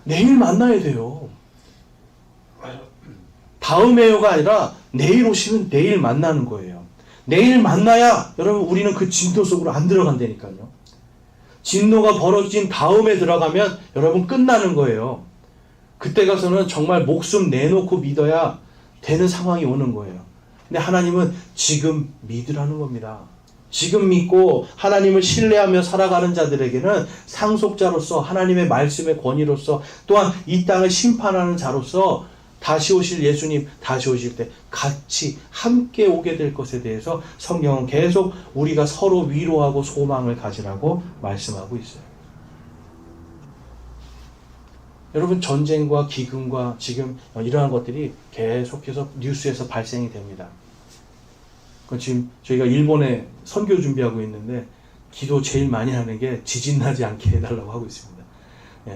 내일 만나야 돼요. 다음에요가 아니라 내일 오시면 내일 만나는 거예요. 내일 만나야 여러분 우리는 그 진노 속으로 안 들어간다니까요. 진노가 벌어진 다음에 들어가면 여러분 끝나는 거예요. 그때 가서는 정말 목숨 내놓고 믿어야 되는 상황이 오는 거예요. 근데 하나님은 지금 믿으라는 겁니다. 지금 믿고 하나님을 신뢰하며 살아가는 자들에게는 상속자로서 하나님의 말씀의 권위로서 또한 이 땅을 심판하는 자로서 다시 오실 예수님 다시 오실 때 같이 함께 오게 될 것에 대해서 성경은 계속 우리가 서로 위로하고 소망을 가지라고 말씀하고 있어요. 여러분, 전쟁과 기근과 지금 이러한 것들이 계속해서 뉴스에서 발생이 됩니다. 지금 저희가 일본에 선교 준비하고 있는데 기도 제일 많이 하는 게 지진 나지 않게 해달라고 하고 있습니다.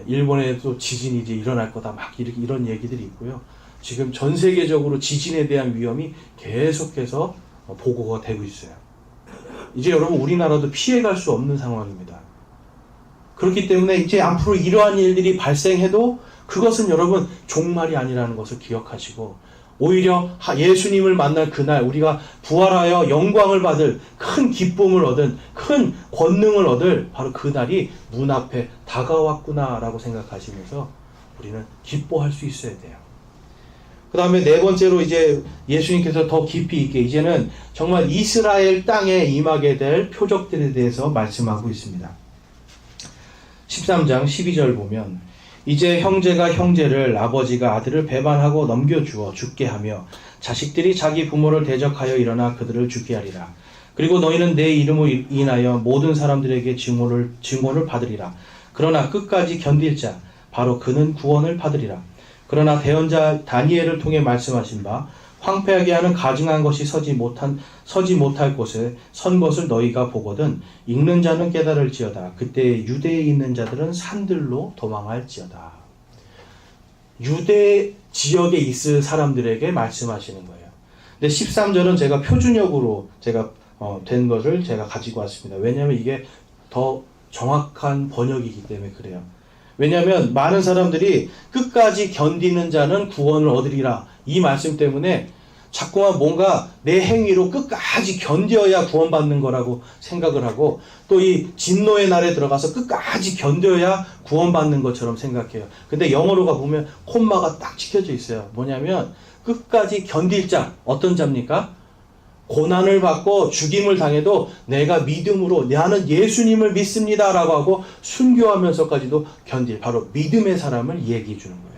일본에도 지진이 이제 일어날 거다 막 이런 얘기들이 있고요. 지금 전 세계적으로 지진에 대한 위험이 계속해서 보고가 되고 있어요. 이제 여러분 우리나라도 피해갈 수 없는 상황입니다. 그렇기 때문에 이제 앞으로 이러한 일들이 발생해도 그것은 여러분 종말이 아니라는 것을 기억하시고 오히려 예수님을 만날 그날 우리가 부활하여 영광을 받을 큰 기쁨을 얻은 큰 권능을 얻을 바로 그날이 문 앞에 다가왔구나라고 생각하시면서 우리는 기뻐할 수 있어야 돼요. 그 다음에 네 번째로 이제 예수님께서 더 깊이 있게 이제는 정말 이스라엘 땅에 임하게 될 표적들에 대해서 말씀하고 있습니다. 13장 12절 보면 이제 형제가 형제를, 아버지가 아들을 배반하고 넘겨주어 죽게 하며 자식들이 자기 부모를 대적하여 일어나 그들을 죽게 하리라. 그리고 너희는 내 이름으로 인하여 모든 사람들에게 증오를 받으리라. 그러나 끝까지 견딜 자, 바로 그는 구원을 받으리라. 그러나 대언자 다니엘을 통해 말씀하신 바 황폐하게 하는 가증한 것이 서지 못할 곳에 선 것을 너희가 보거든 읽는 자는 깨달을지어다. 그때 유대에 있는 자들은 산들로 도망할지어다. 유대 지역에 있을 사람들에게 말씀하시는 거예요. 근데 13절은 제가 표준역으로 된 것을 제가 가지고 왔습니다. 왜냐하면 이게 더 정확한 번역이기 때문에 그래요. 왜냐하면 많은 사람들이 끝까지 견디는 자는 구원을 얻으리라, 이 말씀 때문에 자꾸만 뭔가 내 행위로 끝까지 견뎌야 구원받는 거라고 생각을 하고, 또 이 진노의 날에 들어가서 끝까지 견뎌야 구원받는 것처럼 생각해요. 근데 영어로가 보면 콤마가 딱 찍혀져 있어요. 뭐냐면 끝까지 견딜 자, 어떤 자입니까? 고난을 받고 죽임을 당해도 내가 믿음으로 나는 예수님을 믿습니다 라고 하고 순교하면서까지도 견딜, 바로 믿음의 사람을 얘기해 주는 거예요.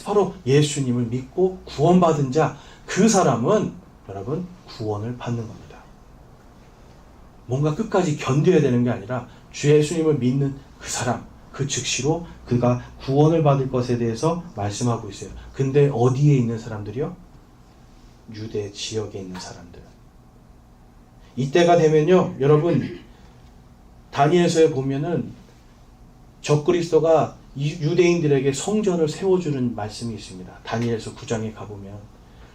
바로 예수님을 믿고 구원받은 자, 그 사람은 여러분 구원을 받는 겁니다. 뭔가 끝까지 견뎌야 되는 게 아니라 주 예수님을 믿는 그 사람, 그 즉시로 그가 구원을 받을 것에 대해서 말씀하고 있어요. 근데 어디에 있는 사람들이요? 유대 지역에 있는 사람들. 이때가 되면요, 여러분 다니엘서에 보면은 적그리스도가 유대인들에게 성전을 세워주는 말씀이 있습니다. 다니엘서 9장에 가보면.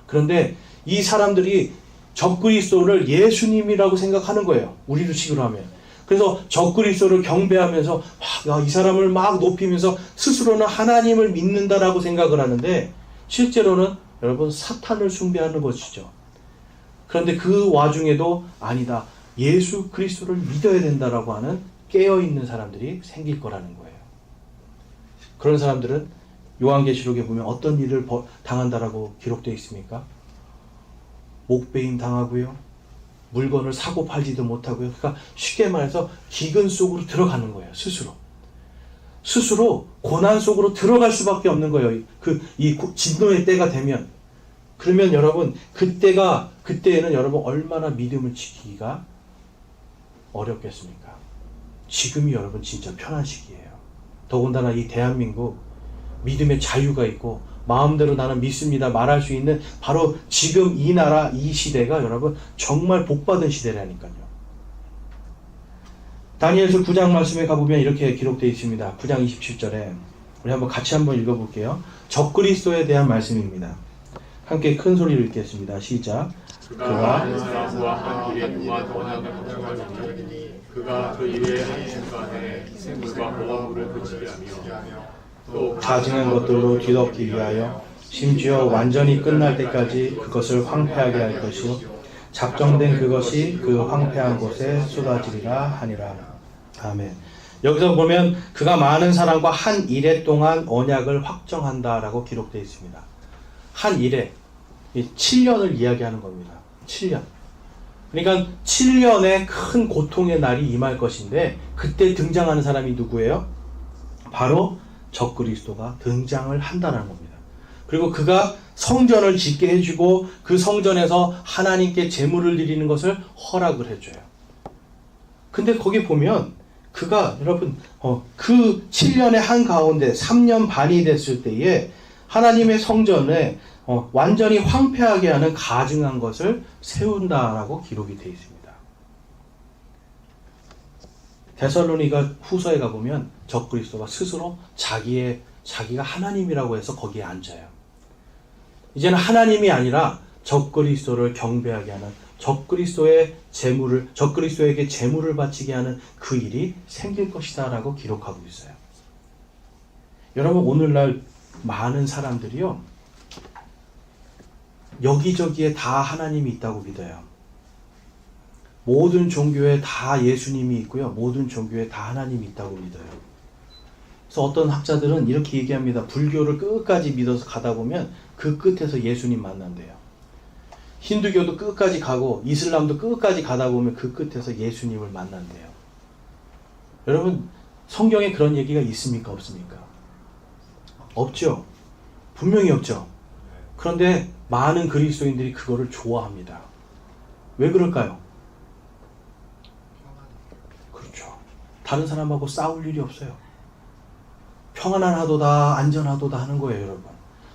그런데 이 사람들이 적그리스도를 예수님이라고 생각하는 거예요. 우리로 식으로 하면. 그래서 적그리스도를 경배하면서 이 사람을 막 높이면서 스스로는 하나님을 믿는다라고 생각을 하는데 실제로는 여러분 사탄을 숭배하는 것이죠. 그런데 그 와중에도 아니다, 예수 그리스도를 믿어야 된다라고 하는 깨어있는 사람들이 생길 거라는 거예요. 그런 사람들은 요한계시록에 보면 어떤 일을 당한다라고 기록되어 있습니까? 목베임 당하고요, 물건을 사고 팔지도 못하고요. 그러니까 쉽게 말해서 기근 속으로 들어가는 거예요. 스스로 고난 속으로 들어갈 수밖에 없는 거예요. 이 진노의 때가 되면. 그러면 여러분 그때에는 여러분 얼마나 믿음을 지키기가 어렵겠습니까? 지금이 여러분 진짜 편한 시기예요. 더군다나 이 대한민국 믿음의 자유가 있고 마음대로 나는 믿습니다 말할 수 있는 바로 지금 이 나라, 이 시대가 여러분 정말 복받은 시대라니까요. 다니엘서 9장 말씀에 가보면 이렇게 기록되어 있습니다. 9장 27절에 우리 같이 한번 읽어볼게요. 적그리스도에 대한 말씀입니다. 함께 큰 소리로 읽겠습니다. 시작. 그가 한 사람과 한 길에 그와 언약을 맺어가지니 그가 그 일에 한 순간에 생물과 모험물을 그치게 하며 또 가증한 것들로 뒤덮기 위하여 심지어 완전히 끝날 때까지 그것을 황폐하게 할 것이요 작정된 그것이 그 황폐한 곳에 쏟아지리라 하니라. 아멘. 여기서 보면 그가 많은 사람과 한 일해 동안 언약을 확정한다라고 기록되어 있습니다. 한 일해, 7년을 이야기하는 겁니다. 7년. 그러니까 7년의 큰 고통의 날이 임할 것인데 그때 등장하는 사람이 누구예요? 바로 적그리스도가 등장을 한다는 겁니다. 그리고 그가 성전을 짓게 해주고 그 성전에서 하나님께 제물을 드리는 것을 허락을 해줘요. 근데 거기 보면 그가 여러분 그 7년의 한가운데 3년 반이 됐을 때에 하나님의 성전에 완전히 황폐하게 하는 가증한 것을 세운다라고 기록이 되어 있습니다. 데살로니가 후서에 가보면 적그리스도가 스스로 자기가 하나님이라고 해서 거기에 앉아요. 이제는 하나님이 아니라 적그리스도를 경배하게 하는 적그리스도에게 제물을 바치게 하는 그 일이 생길 것이다 라고 기록하고 있어요. 여러분 오늘날 많은 사람들이요 여기저기에 다 하나님이 있다고 믿어요. 모든 종교에 다 예수님이 있고요. 모든 종교에 다 하나님이 있다고 믿어요. 그래서 어떤 학자들은 이렇게 얘기합니다. 불교를 끝까지 믿어서 가다 보면 그 끝에서 예수님 만난대요. 힌두교도 끝까지 가고 이슬람도 끝까지 가다 보면 그 끝에서 예수님을 만난대요. 여러분 성경에 그런 얘기가 있습니까? 없습니까? 없죠. 분명히 없죠. 그런데 많은 그리스도인들이 그거를 좋아합니다. 왜 그럴까요? 그렇죠. 다른 사람하고 싸울 일이 없어요. 평안하도다, 안전하도다 하는 거예요, 여러분.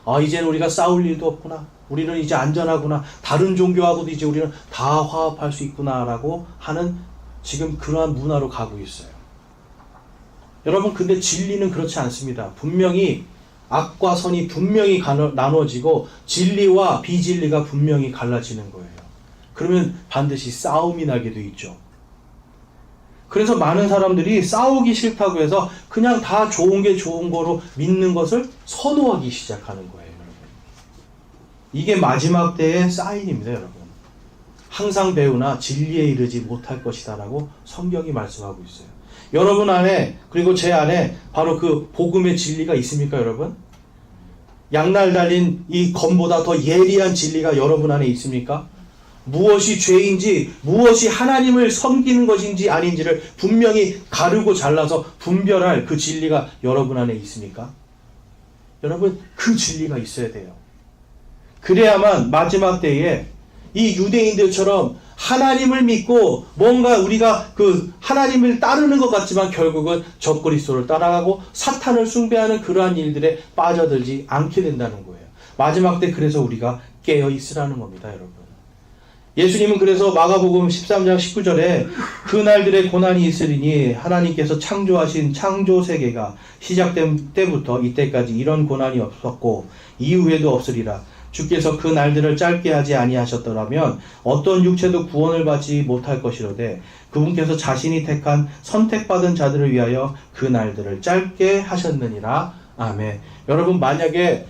아, 이제는 우리가 싸울 일도 없구나. 우리는 이제 안전하구나. 다른 종교하고도 이제 우리는 다 화합할 수 있구나라고 하는 지금 그러한 문화로 가고 있어요. 여러분, 근데 진리는 그렇지 않습니다. 분명히 악과 선이 분명히 나눠지고 진리와 비진리가 분명히 갈라지는 거예요. 그러면 반드시 싸움이 나게 돼 있죠. 그래서 많은 사람들이 싸우기 싫다고 해서 그냥 다 좋은 게 좋은 거로 믿는 것을 선호하기 시작하는 거예요, 여러분. 이게 마지막 때의 사인입니다, 여러분. 항상 배우나 진리에 이르지 못할 것이다라고 성경이 말씀하고 있어요. 여러분 안에, 그리고 제 안에 바로 그 복음의 진리가 있습니까, 여러분? 양날 달린 이 검보다 더 예리한 진리가 여러분 안에 있습니까? 무엇이 죄인지, 무엇이 하나님을 섬기는 것인지 아닌지를 분명히 가르고 잘라서 분별할 그 진리가 여러분 안에 있습니까? 여러분, 그 진리가 있어야 돼요. 그래야만 마지막 때에 이 유대인들처럼 하나님을 믿고 뭔가 우리가 그 하나님을 따르는 것 같지만 결국은 적그리스도를 따라가고 사탄을 숭배하는 그러한 일들에 빠져들지 않게 된다는 거예요. 마지막 때 그래서 우리가 깨어 있으라는 겁니다, 여러분. 예수님은 그래서 마가복음 13장 19절에 그날들의 고난이 있으리니 하나님께서 창조하신 창조 세계가 시작된 때부터 이때까지 이런 고난이 없었고 이후에도 없으리라. 주께서 그 날들을 짧게 하지 아니하셨더라면 어떤 육체도 구원을 받지 못할 것이로되 그분께서 자신이 택한 선택받은 자들을 위하여 그 날들을 짧게 하셨느니라. 아멘. 여러분, 만약에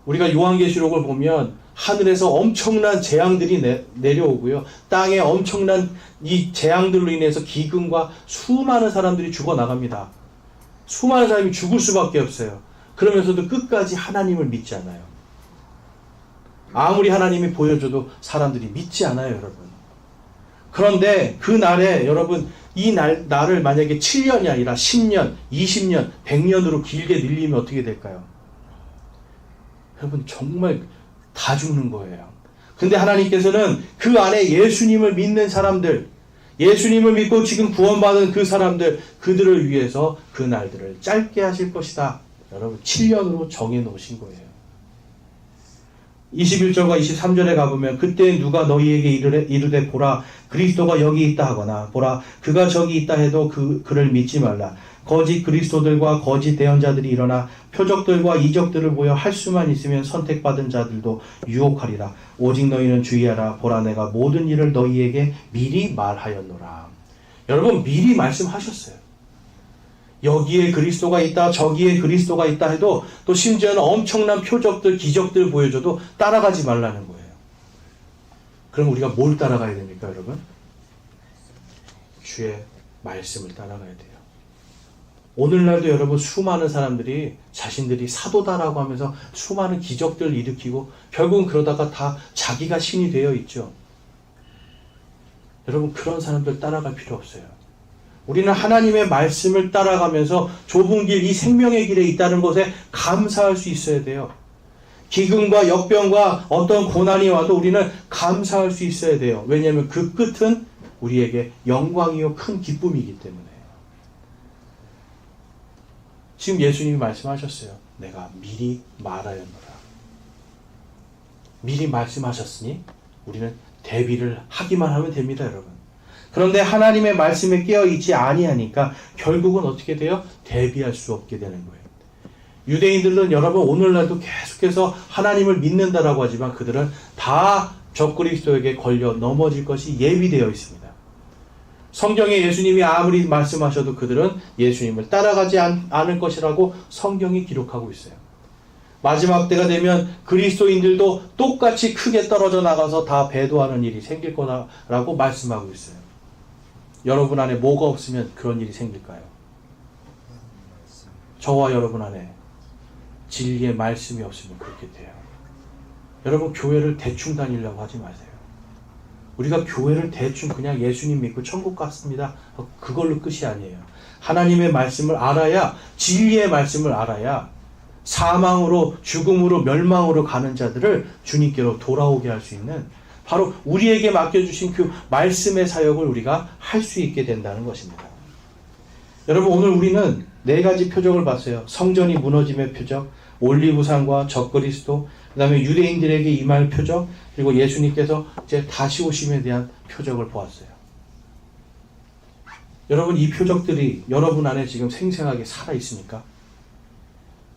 우리가 요한계시록을 보면 하늘에서 엄청난 재앙들이 내려오고요. 땅에 엄청난 이 재앙들로 인해서 기근과 수많은 사람들이 죽어나갑니다. 수많은 사람이 죽을 수밖에 없어요. 그러면서도 끝까지 하나님을 믿지 않아요. 아무리 하나님이 보여줘도 사람들이 믿지 않아요, 여러분. 그런데 그 날에 여러분, 이 날을 만약에 7년이 아니라 10년, 20년, 100년으로 길게 늘리면 어떻게 될까요? 여러분, 정말 다 죽는 거예요. 근데 하나님께서는 그 안에 예수님을 믿는 사람들, 예수님을 믿고 지금 구원받은 그 사람들, 그들을 위해서 그 날들을 짧게 하실 것이다. 여러분, 7년으로 정해 놓으신 거예요. 21절과 23절에 가보면 그때 누가 너희에게 이르되 보라 그리스도가 여기 있다 하거나 보라 그가 저기 있다 해도 그를 믿지 말라. 거짓 그리스도들과 거짓 대언자들이 일어나 표적들과 이적들을 보여 할 수만 있으면 선택받은 자들도 유혹하리라. 오직 너희는 주의하라. 보라 내가 모든 일을 너희에게 미리 말하였노라. 여러분, 미리 말씀하셨어요. 여기에 그리스도가 있다, 저기에 그리스도가 있다 해도 또 심지어는 엄청난 표적들, 기적들 보여줘도 따라가지 말라는 거예요. 그럼 우리가 뭘 따라가야 됩니까, 여러분? 주의 말씀을 따라가야 돼요. 오늘날도 여러분 수많은 사람들이 자신들이 사도다라고 하면서 수많은 기적들을 일으키고 결국은 그러다가 다 자기가 신이 되어 있죠. 여러분, 그런 사람들 따라갈 필요 없어요. 우리는 하나님의 말씀을 따라가면서 좁은 길, 이 생명의 길에 있다는 것에 감사할 수 있어야 돼요. 기근과 역병과 어떤 고난이 와도 우리는 감사할 수 있어야 돼요. 왜냐하면 그 끝은 우리에게 영광이요 큰 기쁨이기 때문에. 지금 예수님이 말씀하셨어요. 내가 미리 말하였노라. 미리 말씀하셨으니 우리는 대비를 하기만 하면 됩니다, 여러분. 그런데 하나님의 말씀에 깨어있지 아니하니까 결국은 어떻게 돼요? 대비할 수 없게 되는 거예요. 유대인들은 여러분 오늘날도 계속해서 하나님을 믿는다라고 하지만 그들은 다 적그리스도에게 걸려 넘어질 것이 예비되어 있습니다. 성경에 예수님이 아무리 말씀하셔도 그들은 예수님을 따라가지 않을 것이라고 성경이 기록하고 있어요. 마지막 때가 되면 그리스도인들도 똑같이 크게 떨어져 나가서 다 배도하는 일이 생길 거라고 말씀하고 있어요. 여러분 안에 뭐가 없으면 그런 일이 생길까요? 저와 여러분 안에 진리의 말씀이 없으면 그렇게 돼요. 여러분, 교회를 대충 다니려고 하지 마세요. 우리가 교회를 대충 그냥 예수님 믿고 천국 갔습니다, 그걸로 끝이 아니에요. 하나님의 말씀을 알아야, 진리의 말씀을 알아야 사망으로, 죽음으로, 멸망으로 가는 자들을 주님께로 돌아오게 할 수 있는 바로 우리에게 맡겨주신 그 말씀의 사역을 우리가 할 수 있게 된다는 것입니다. 여러분, 오늘 우리는 4가지 표적을 봤어요. 성전이 무너짐의 표적, 올리브산과 적그리스도, 그 다음에 유대인들에게 임할 표적, 그리고 예수님께서 이제 다시 오심에 대한 표적을 보았어요. 여러분, 이 표적들이 여러분 안에 지금 생생하게 살아 있습니까?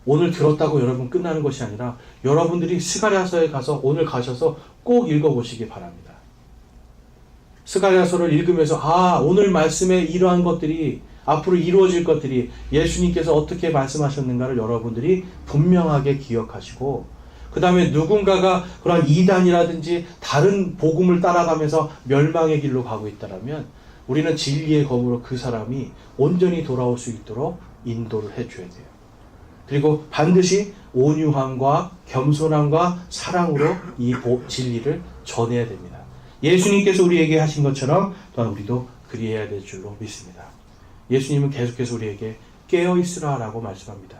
오늘 들었다고 여러분 끝나는 것이 아니라 여러분들이 스가랴서에 가서 오늘 가셔서 꼭 읽어보시기 바랍니다. 스가랴서를 읽으면서 오늘 말씀에 이러한 것들이 앞으로 이루어질 것들이 예수님께서 어떻게 말씀하셨는가를 여러분들이 분명하게 기억하시고, 그 다음에 누군가가 그러한 이단이라든지 다른 복음을 따라가면서 멸망의 길로 가고 있다면 우리는 진리의 검으로 그 사람이 온전히 돌아올 수 있도록 인도를 해줘야 돼요. 그리고 반드시 온유함과 겸손함과 사랑으로 이 진리를 전해야 됩니다. 예수님께서 우리에게 하신 것처럼 또한 우리도 그리해야 될 줄로 믿습니다. 예수님은 계속해서 우리에게 깨어있으라 라고 말씀합니다.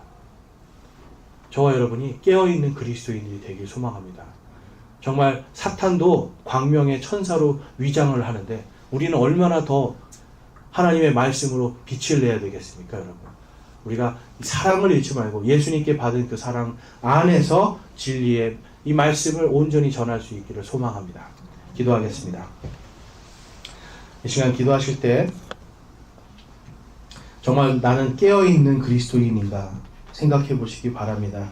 저와 여러분이 깨어있는 그리스도인이 되길 소망합니다. 정말 사탄도 광명의 천사로 위장을 하는데 우리는 얼마나 더 하나님의 말씀으로 빛을 내야 되겠습니까, 여러분? 우리가 사랑을 잃지 말고 예수님께 받은 그 사랑 안에서 진리의 이 말씀을 온전히 전할 수 있기를 소망합니다. 기도하겠습니다. 이 시간 기도하실 때 정말 나는 깨어있는 그리스도인인가 생각해 보시기 바랍니다.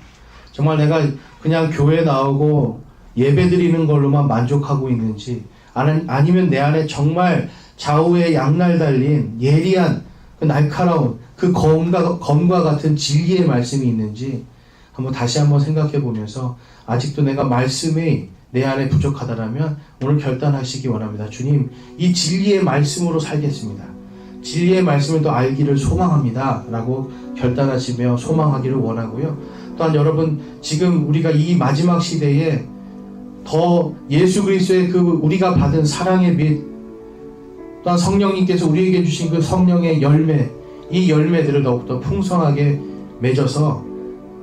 정말 내가 그냥 교회 나오고 예배 드리는 걸로만 만족하고 있는지, 아니면 내 안에 정말 좌우에 양날 달린 예리한 그 날카로운 그 검과 같은 진리의 말씀이 있는지 다시 한번 생각해 보면서 아직도 내가 말씀이 내 안에 부족하다면 오늘 결단하시기 원합니다. 주님, 이 진리의 말씀으로 살겠습니다. 진리의 말씀을 더 알기를 소망합니다 라고 결단하시며 소망하기를 원하고요. 또한 여러분, 지금 우리가 이 마지막 시대에 더 예수 그리스도의 그 우리가 받은 사랑의 빛, 또한 성령님께서 우리에게 주신 그 성령의 열매, 이 열매들을 더욱더 풍성하게 맺어서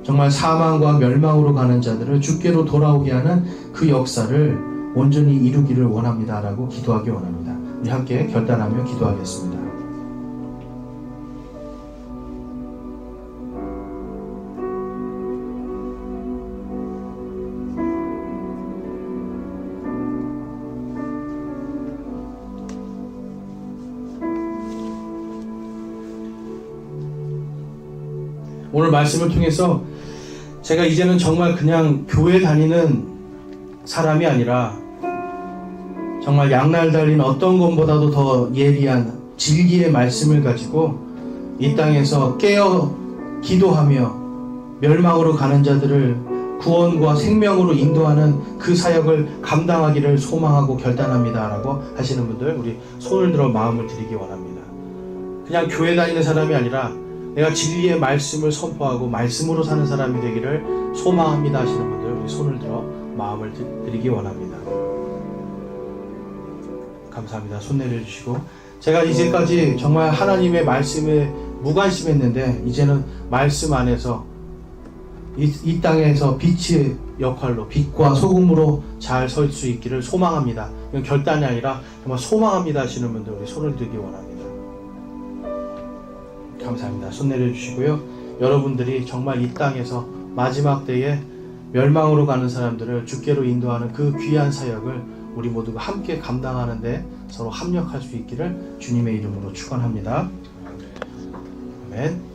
정말 사망과 멸망으로 가는 자들을 주께로 돌아오게 하는 그 역사를 온전히 이루기를 원합니다 라고 기도하기 원합니다. 우리 함께 결단하며 기도하겠습니다. 오늘 말씀을 통해서 제가 이제는 정말 그냥 교회 다니는 사람이 아니라 정말 양날 달린 어떤 것보다도 더 예리한 진리의 말씀을 가지고 이 땅에서 깨어 기도하며 멸망으로 가는 자들을 구원과 생명으로 인도하는 그 사역을 감당하기를 소망하고 결단합니다 라고 하시는 분들, 우리 손을 들어 마음을 드리기 원합니다. 그냥 교회 다니는 사람이 아니라 내가 진리의 말씀을 선포하고 말씀으로 사는 사람이 되기를 소망합니다 하시는 분들, 우리 손을 들어 마음을 드리기 원합니다. 감사합니다. 손 내려주시고, 제가 이제까지 정말 하나님의 말씀에 무관심했는데 이제는 말씀 안에서 이 땅에서 빛의 역할로, 빛과 소금으로 잘 설 수 있기를 소망합니다. 이건 결단이 아니라 정말 소망합니다 하시는 분들, 우리 손을 들기 원합니다. 감사합니다. 손 내려주시고요. 여러분들이 정말 이 땅에서 마지막 때에 멸망으로 가는 사람들을 주께로 인도하는 그 귀한 사역을 우리 모두가 함께 감당하는데 서로 합력할 수 있기를 주님의 이름으로 축원합니다. 아멘.